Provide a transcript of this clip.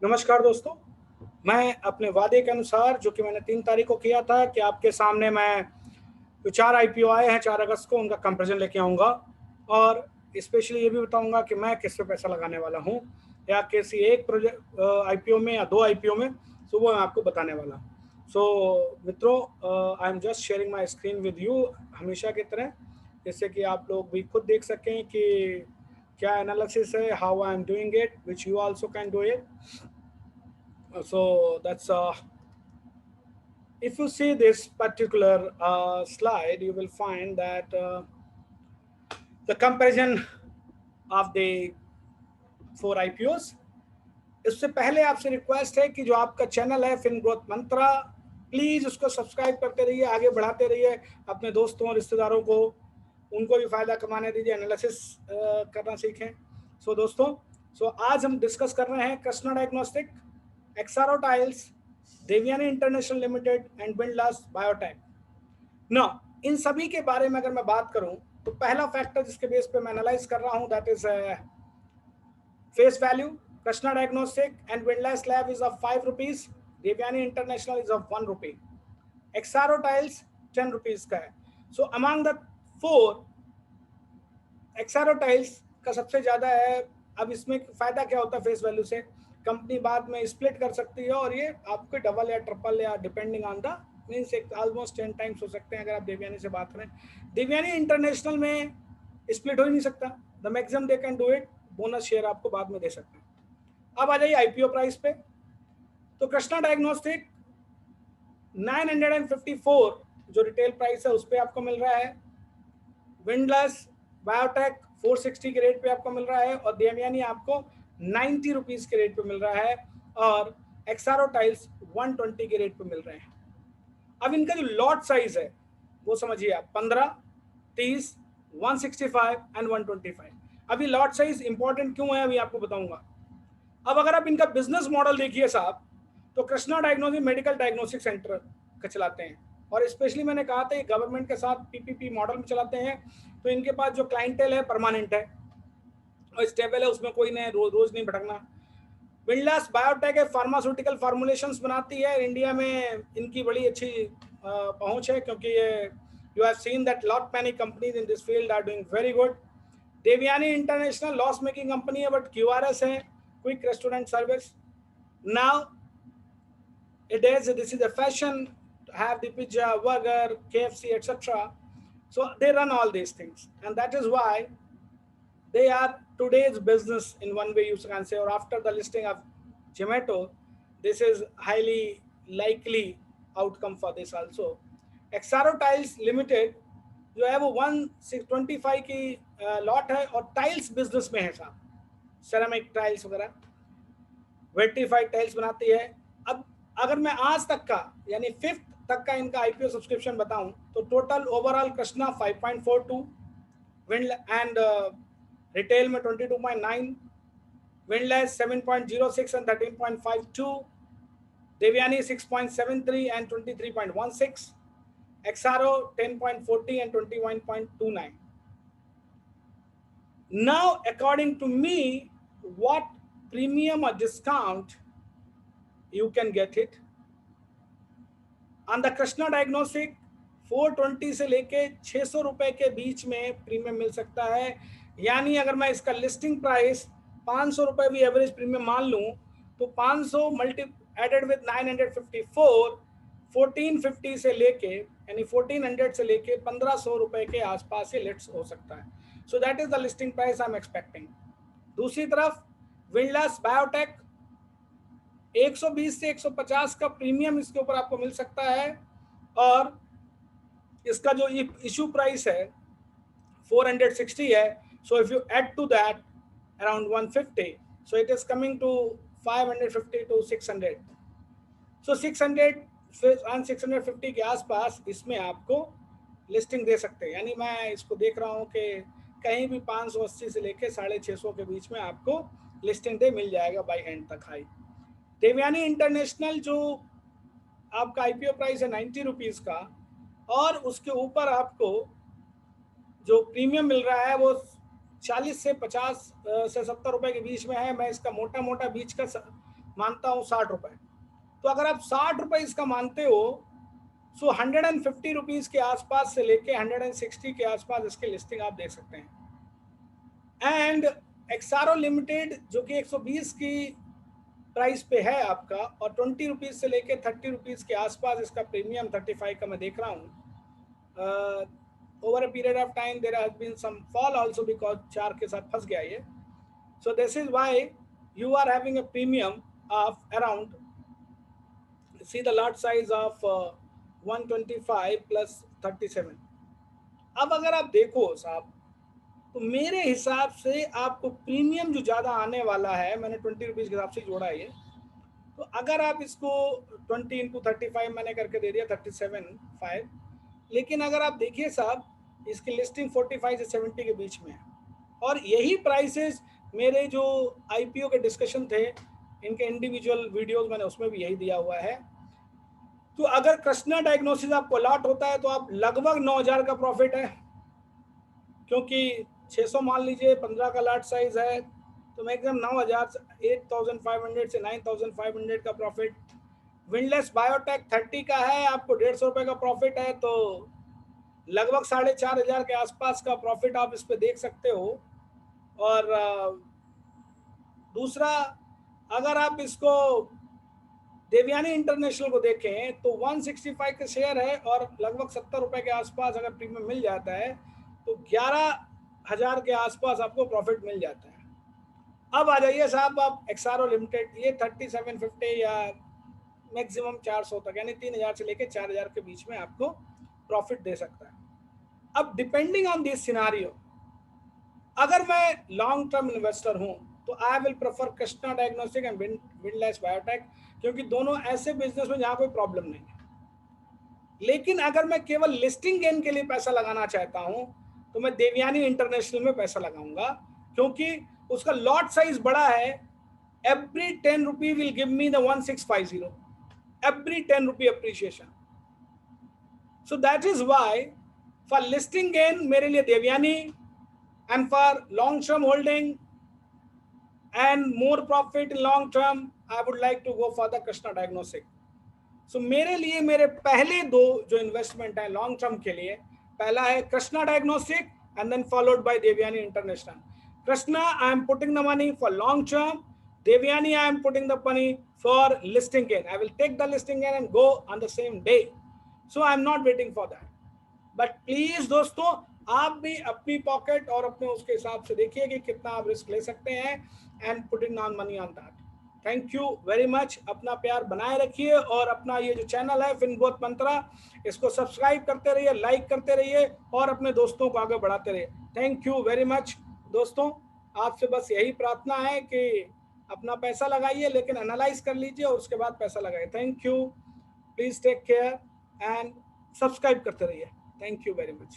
नमस्कार दोस्तों, मैं अपने वादे के अनुसार जो कि मैंने 3 तारीख को किया था कि आपके सामने मैं जो 4 आईपीओ आए हैं 4 अगस्त को उनका कंपैरिजन लेके आऊँगा और स्पेशली ये भी बताऊँगा कि मैं किस पे पैसा लगाने वाला हूँ या किसी एक आईपीओ में या 2 आईपीओ में, सो वो मैं आपको बताने वाला हूँ। सो मित्रों, I am just sharing my screen with you हमेशा की तरह, जिससे कि आप लोग भी खुद देख सकें कि क्या एनालिसिस है, how I am doing it, which you also can do it. So that's if you see this particular slide, you will find that the comparison of the 4 IPOs. इससे पहले आपसे रिक्वेस्ट है कि जो आपका चैनल है fin growth Mantra, please उसको subscribe करते रहिए, आगे बढ़ाते रहिए, अपने दोस्तों रिश्तेदारों को उनको भी फायदा कमाने दीजिए, एनालिसिस करना सीखें। दोस्तों, आज हम डिस्कस कर रहे हैं Krishna diagnostic, Exxaro tiles, Devyani international limited and Windlas biotech. ना इन सभी के बारे में अगर मैं बात करूं तो पहला फैक्टर जिसके बेस पे मैं एनालाइज कर रहा हूं that is face value. Krishna diagnostic and Windlas lab is of 5 rupees, Devyani international is of 1 rupee, Exxaro tiles 10 rupees का है। So among the 4 Exxaro tiles का सबसे ज्यादा है। अब इसमें फायदा क्या होता है फेस वैल्यू से, कंपनी बाद में स्प्लिट कर सकती है और ये आपके डबल या ट्रिपल या depending on the means almost 10 times हो सकते हैं अगर आप देवयानी से बात करें। देवयानी इंटरनेशनल में स्प्लिट हो ही नहीं सकता, the maximum they can do it, bonus share आपको बाद में दे सकते हैं। अब आ जाइए आईपीओ प्राइस पे, तो कृष्णा डायग्नोस्टिक 954 जो रिटेल प्राइस है उस पर आपको मिल रहा है, विंडलास बायोटेक 460 के रेट पे आपको मिल रहा है और देवयानी आपको 90 रुपीज के रेट पे मिल रहा है और एक्सारो टाइल्स 120 के रेट पे मिल रहे हैं। अब इनका जो लॉट साइज है वो समझिए आप 15, 30, 165 एंड 125। अभी लॉट साइज इंपॉर्टेंट क्यों है अभी आपको बताऊंगा। अब अगर आप इनका बिजनेस मॉडल देखिए साहब, तो Krishna diagnostic medical diagnostic centre का चलाते हैं और स्पेशली मैंने कहा था गवर्नमेंट के साथ पीपीपी मॉडल में चलाते हैं, तो इनके पास जो क्लाइंटेल है परमानेंट है और स्टेबल है, उसमें कोई नहीं रोज नहीं भटकना। विंडलास बायोटेक है, फार्मास्यूटिकल फार्मुलेशंस बनाती है, इंडिया में इनकी बड़ी अच्छी पहुंच है क्योंकि ये you have seen that lot many companies in this field are doing very good. Devyani international loss making company है बट क्यूआरएस है, quick restaurant service. Now it is this is a fashion to have the pizza, burger, KFC, etc. So they run all these things, and that is why they are today's business in one way you can say. Or after the listing of Zomato, this is highly likely outcome for this also. Exaro Tiles Limited जो है वो 125 की lot है और tiles business में है साहब, ceramic tiles वगैरह वेट्रीफाइड टाइल्स बनाती है। अब अगर मैं आज तक का यानी 5th तक का इनका आईपीओ सब्सक्रिप्शन बताऊं तो total overall Krishna 5.42, wind and retail में 22.9, Windlas 7.06 and 13.52, Devyani 6.73 and 23.16, Exxaro 10.40 and 21.29. Now, according to me, what premium or discount you can get it on the Krishna diagnostic 420 से लेके 600 रुपए के बीच में प्रीमियम मिल सकता है। यानी अगर मैं इसका लिस्टिंग प्राइस 500 रुपए भी एवरेज प्रीमियम मान लूं तो 500 मल्टी एडेड विद 954, 1450 से लेके यानी 1400 से लेके 1500 रुपए के आसपास ये लिट्स हो सकता है। सो that is the listing price I am expecting. दूसरी तरफ विंडलास बायोटेक 120 से 150 का प्रीमियम इसके ऊपर आपको मिल सकता है और इसका जो इशू प्राइस है 460 है। So if you add to that around 150, so it is coming to 550 to 600। So 650 के आसपास इसमें आपको लिस्टिंग दे सकते हैं। यानी मैं इसको देख रहा हूँ कि कहीं भी 580 से लेके 650 के बीच में आपको लिस्टिंग डे मिल जाएगा बाई हैंड तक हाई। देवयानी इंटरनेशनल जो आपका आईपीओ प्राइस है 90 रुपीज का और उसके ऊपर आपको जो प्रीमियम मिल रहा है वो 40 से 50 से 70 रुपए के बीच में है। मैं इसका मोटा मोटा बीच का मानता हूँ 60 रुपए, तो अगर आप 60 रुपए इसका मानते हो, सो 150 रुपीज के आसपास से लेके 160 के आसपास इसकी लिस्टिंग आप देख सकते हैं। एंड एक्सारो लिमिटेड जो कि 120 की प्राइस पे है आपका, और 20 रुपीज से लेके 30 रुपीज के आसपास इसका प्रीमियम 35 का मैं देख रहा हूँ। Over a period of time there has been some fall also because 4 के साथ फंस गया ये। So this is why you are having a premium of around, see the lot size of 125 plus 37। अब अगर आप देखो साहब, तो मेरे हिसाब से आपको प्रीमियम जो ज़्यादा आने वाला है, मैंने 20 रुपीज़ के हिसाब से जोड़ा है ये, तो अगर आप इसको 20 इंटू 35 मैंने करके दे दिया 37.5, लेकिन अगर आप देखिए साहब इसकी लिस्टिंग 45 से 70 के बीच में है, और यही प्राइसेस मेरे जो आईपीओ के डिस्कशन थे इनके इंडिविजुअल वीडियोस मैंने उसमें भी यही दिया हुआ है। तो अगर कृष्णा डायग्नोसिस आपको अलॉट होता है तो आप लगभग 9000 का प्रॉफिट है, क्योंकि 600 मान लीजिए 15 का लॉट साइज है, तो मैक्सिमम 9000 8500 से 9500 का प्रॉफिट। विंडलेस बायोटेक 30 का है, आपको 150 रुपये का प्रॉफिट है, तो लगभग 4500 के आसपास का प्रॉफिट आप इस पर देख सकते हो। और दूसरा, अगर आप इसको देवयानी इंटरनेशनल को देखें तो 165 के शेयर है और लगभग 70 रुपए के आसपास अगर प्रीमियम मिल जाता है तो 11,000 के आसपास आपको प्रॉफिट मिल जाता है। अब आ जाइए साहब आप एक्सारो लिमिटेड, ये 3750 या मैक्सिमम 400 तक, यानी 3000 से लेकर 4000 के बीच में आपको प्रॉफिट दे सकता है। अब डिपेंडिंग ऑन दिस सिनारियो, अगर मैं लॉन्ग टर्म इन्वेस्टर हूं तो I will prefer Krishna diagnostic and windless biotech, क्योंकि दोनों ऐसे बिजनेस में जहां कोई प्रॉब्लम नहीं है। लेकिन अगर मैं केवल लिस्टिंग गेन के लिए पैसा लगाना चाहता हूं तो मैं देवयानी इंटरनेशनल में पैसा लगाऊंगा, क्योंकि उसका लॉट साइज बड़ा है। Every 10 rupee will give me the 1650, every 10 rupee appreciation. So that is why for listing gain मेरे लिए Devyani, and for long term holding and more profit in long term I would like to go for the Krishna Diagnostic। so मेरे लिए मेरे पहले दो जो investment है long term के लिए, पहला है Krishna diagnostic and then followed by Devyani International। Krishna I am putting the money for long term, Devyani I am putting the money for listing gain। I will take the listing gain and go on the same day, so I am not waiting for that। But please दोस्तों, आप भी अपनी pocket और अपने उसके हिसाब से देखिए कि कितना आप रिस्क ले सकते हैं and putting on money on that. Thank you very much. अपना प्यार बनाए रखिए और अपना ये जो चैनल है फिनग्रोथ मंत्रा, इसको सब्सक्राइब करते रहिए, लाइक करते रहिए और अपने दोस्तों को आगे बढ़ाते रहिए। थैंक यू वेरी मच दोस्तों। आपसे बस यही प्रार्थना है कि अपना पैसा लगाइए लेकिन एनालाइज कर लीजिए और उसके बाद पैसा लगाइए। Thank you, please take care and subscribe करते रहिए। Thank you very much।